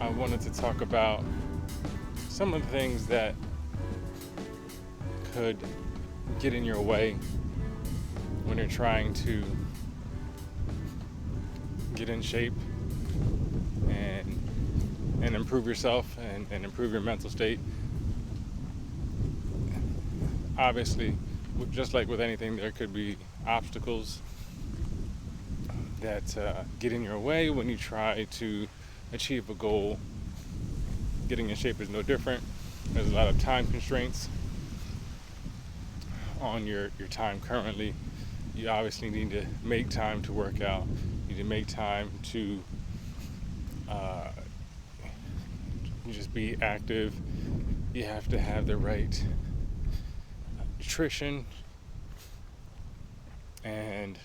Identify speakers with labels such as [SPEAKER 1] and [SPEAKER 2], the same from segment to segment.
[SPEAKER 1] I wanted to talk about some of the things that could get in your way when you're trying to get in shape and improve yourself and improve your mental state. Obviously, just like with anything, there could be obstacles that get in your way when you try to achieve a goal. Getting in shape is no different. There's a lot of time constraints on your time currently. You obviously need to make time to work out. You need to make time to just be active. You have to have the right nutrition, and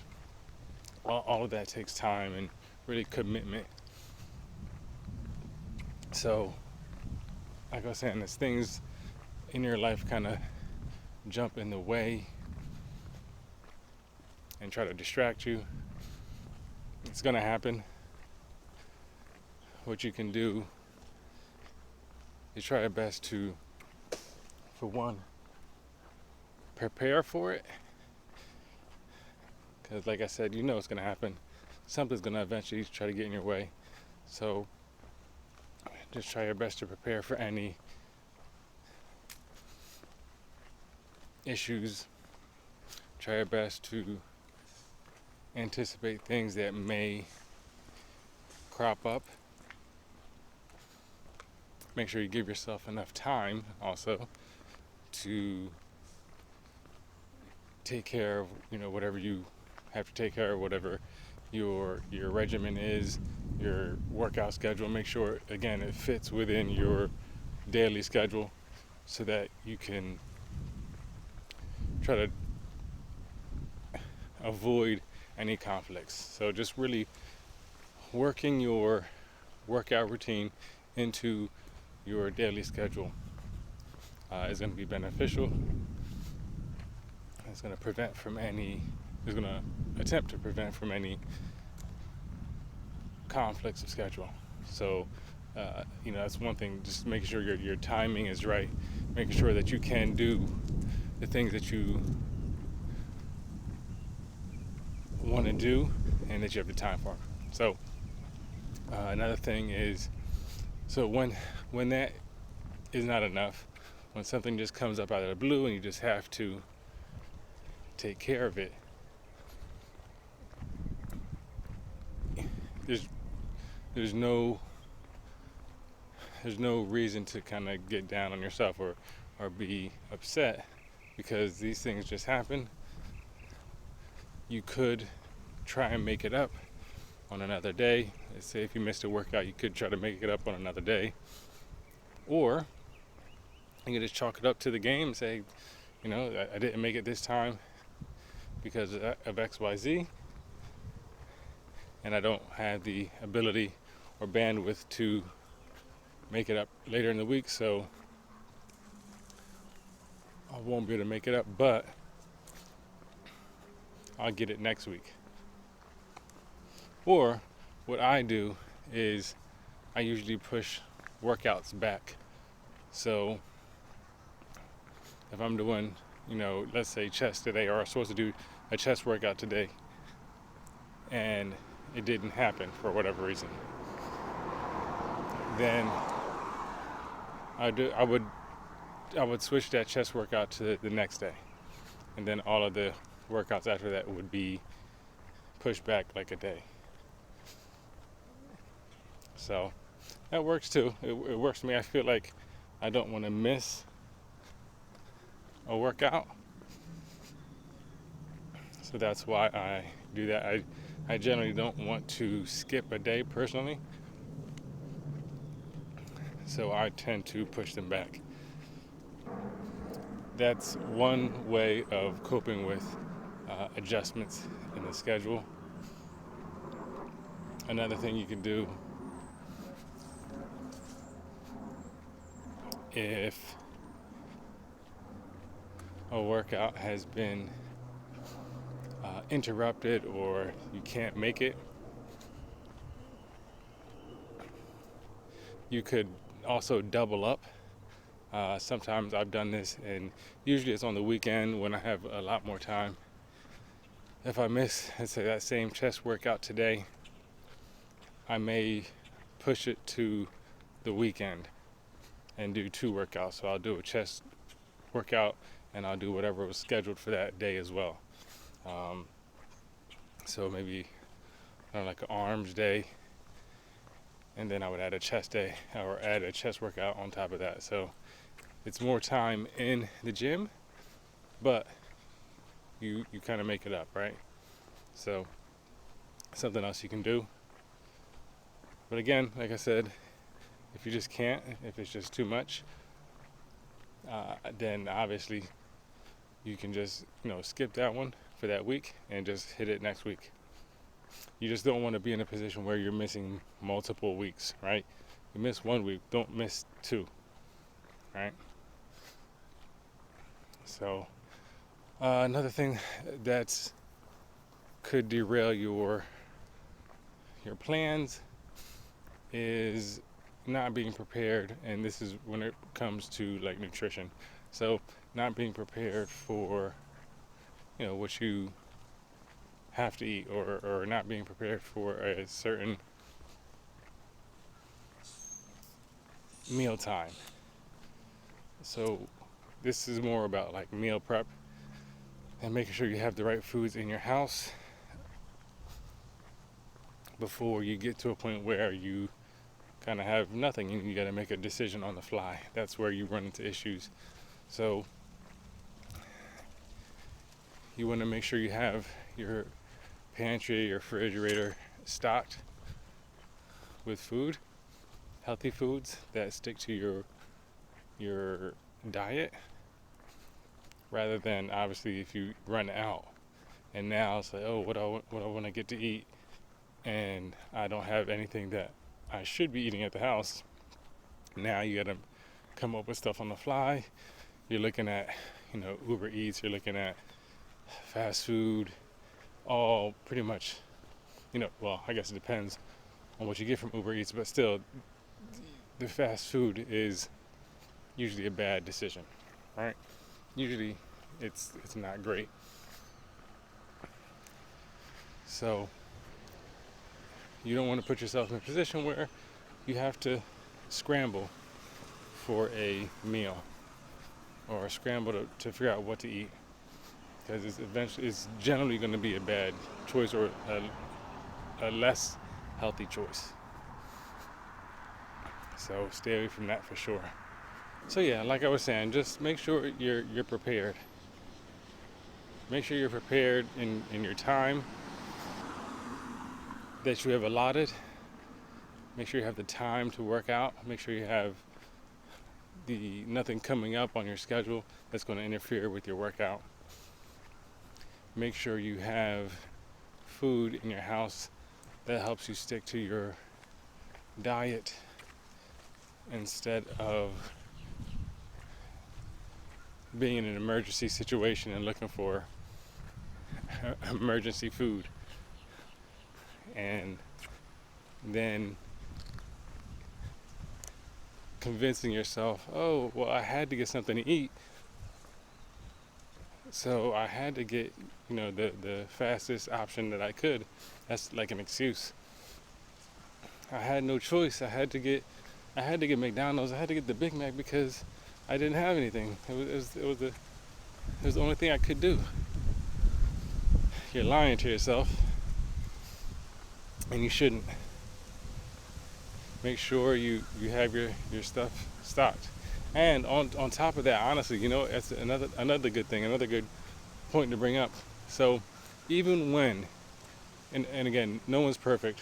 [SPEAKER 1] all of that takes time and really commitment. So, like I was saying, there's things in your life kind of jump in the way and try to distract you. It's going to happen. What you can do is try your best to, for one, prepare for it. Because, like I said, you know it's going to happen. Something's going to eventually try to get in your way. So, just try your best to prepare for any issues. Try your best to anticipate things that may crop up. Make sure you give yourself enough time also to take care of, whatever you have to take care of, whatever your regimen is, your workout schedule. Make sure, again, it fits within your daily schedule so that you can try to avoid any conflicts. So just really working your workout routine into your daily schedule is going to be beneficial. It's going to attempt to prevent from any conflicts of schedule. So, that's one thing, just making sure your timing is right, making sure that you can do the things that you want to do and that you have the time for. So, another thing is, so when that is not enough, when something just comes up out of the blue and you just have to take care of it, there's no reason to kind of get down on yourself or be upset, because these things just happen. You could try and make it up on another day. Let's say if you missed a workout, you could try to make it up on another day. Or you can just chalk it up to the game and say, I didn't make it this time because of XYZ, and I don't have the ability or bandwidth to make it up later in the week, so I won't be able to make it up, but I'll get it next week. Or what I do is I usually push workouts back. So if I'm doing, let's say chest today, or I'm supposed to do a chest workout today, and it didn't happen for whatever reason, then I would switch that chest workout to the next day, and then all of the workouts after that would be pushed back like a day. So that works too. It works for me. I feel like I don't want to miss a workout, so that's why I do that. I generally don't want to skip a day personally, so I tend to push them back. That's one way of coping with adjustments in the schedule. Another thing you can do, if a workout has been interrupted or you can't make it, You could also double up. Sometimes I've done this, and usually it's on the weekend when I have a lot more time. If I miss, let's say, that same chest workout today, I may push it to the weekend and do 2 workouts. So I'll do a chest workout and I'll do whatever was scheduled for that day as well. So maybe like an arms day, and then I would add a chest day or add a chest workout on top of that. So it's more time in the gym, but you kind of make it up, right? So something else you can do. But again, like I said, if you just can't, if it's just too much, then obviously you can just skip that one for that week and just hit it next week. You just don't want to be in a position where you're missing multiple weeks, right? You miss 1 week, don't miss 2, right? So another thing that could derail your plans is not being prepared, and this is when it comes to like nutrition. So not being prepared for what you have to eat, or not being prepared for a certain meal time. So this is more about like meal prep and making sure you have the right foods in your house before you get to a point where you kind of have nothing and you got to make a decision on the fly. That's where you run into issues. So you want to make sure you have your pantry, your refrigerator stocked with food, healthy foods that stick to your diet, rather than obviously if you run out and now it's like, oh, what I want to get to eat, and I don't have anything that I should be eating at the house. Now you got to come up with stuff on the fly. You're looking at Uber Eats, you're looking at fast food, all pretty much, well, I guess it depends on what you get from Uber Eats, but still, the fast food is usually a bad decision, right? Usually it's not great. So you don't want to put yourself in a position where you have to scramble for a meal or scramble to figure out what to eat, because it's generally going to be a bad choice, or a less healthy choice. So stay away from that for sure. So yeah, like I was saying, just make sure you're prepared. Make sure you're prepared in your time that you have allotted. Make sure you have the time to work out. Make sure you have nothing coming up on your schedule that's going to interfere with your workout. Make sure you have food in your house that helps you stick to your diet instead of being in an emergency situation and looking for emergency food, and then convincing yourself, oh, well, I had to get something to eat, so I had to get the fastest option that I could. That's like an excuse. I had no choice. I had to get McDonald's. I had to get the Big Mac because I didn't have anything. It was the only thing I could do. You're lying to yourself, and you shouldn't. Make sure you have your stuff stocked. And on top of that, honestly, that's another good thing, another good point to bring up. So even when, and again, no one's perfect.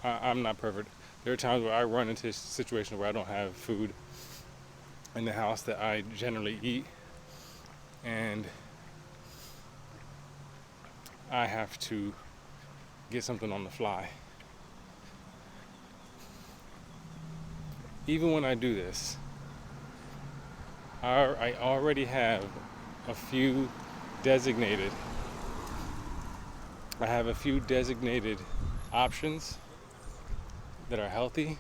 [SPEAKER 1] I'm not perfect. There are times where I run into situations where I don't have food in the house that I generally eat, and I have to get something on the fly. Even when I do this, I already have a few designated options that are healthy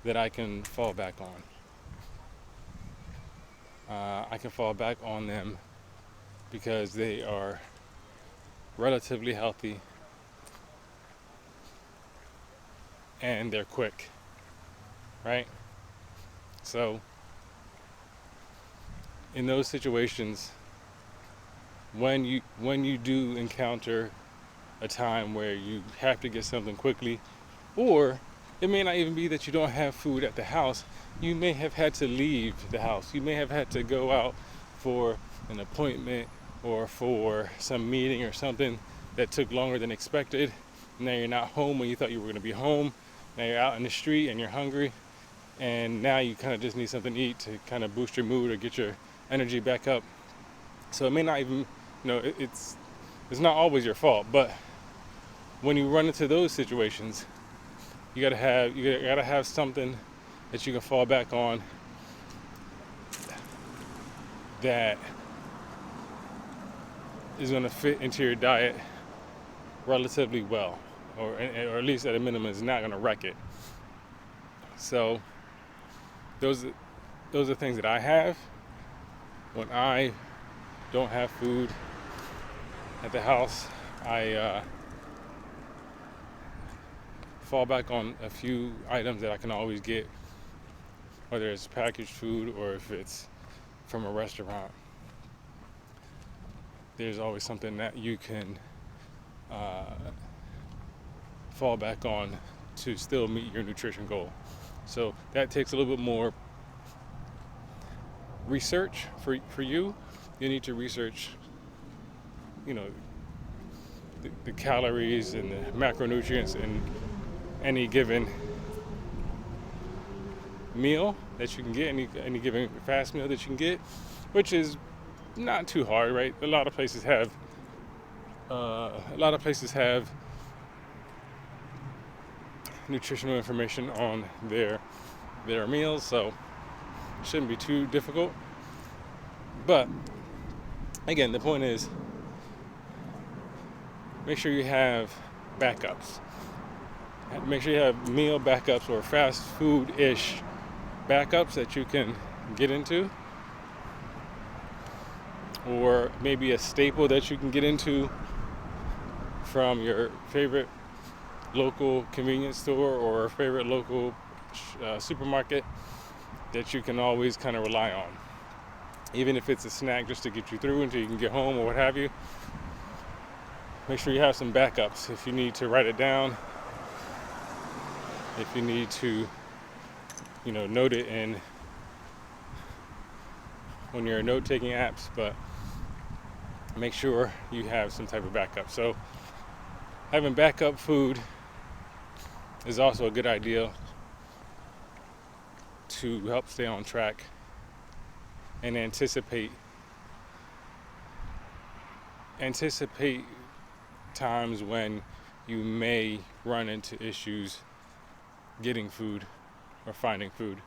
[SPEAKER 1] that I can fall back on. I can fall back on them because they are relatively healthy and they're quick, right? So in those situations, when you do encounter a time where you have to get something quickly, or it may not even be that you don't have food at the house, you may have had to leave the house, you may have had to go out for an appointment or for some meeting or something that took longer than expected. Now you're not home when you thought you were going to be home. Now you're out in the street and you're hungry, and now you kind of just need something to eat to kind of boost your mood or get your energy back up. So it may not even, it's not always your fault, but when you run into those situations, you gotta have something that you can fall back on that is going to fit into your diet relatively well, or at least at a minimum is not going to wreck it. So those are things that I have when I don't have food at the house. I fall back on a few items that I can always get, whether it's packaged food or if it's from a restaurant. There's always something that you can fall back on to still meet your nutrition goal. So that takes a little bit more research for you. You need to research, the calories and the macronutrients in any given meal that you can get, any given fast meal that you can get, which is not too hard, right? A lot of places have nutritional information on their meals, so it shouldn't be too difficult. But again, the point is, make sure you have backups. Make sure you have meal backups or fast food-ish backups that you can get into, or maybe a staple that you can get into from your favorite local convenience store or favorite local supermarket that you can always kind of rely on, even if it's a snack just to get you through until you can get home or what have you. Make sure you have some backups if you need to write it down, if you need to note it in when you're note-taking apps, but make sure you have some type of backup. So having backup food is also a good idea to help stay on track and anticipate times when you may run into issues getting food or finding food.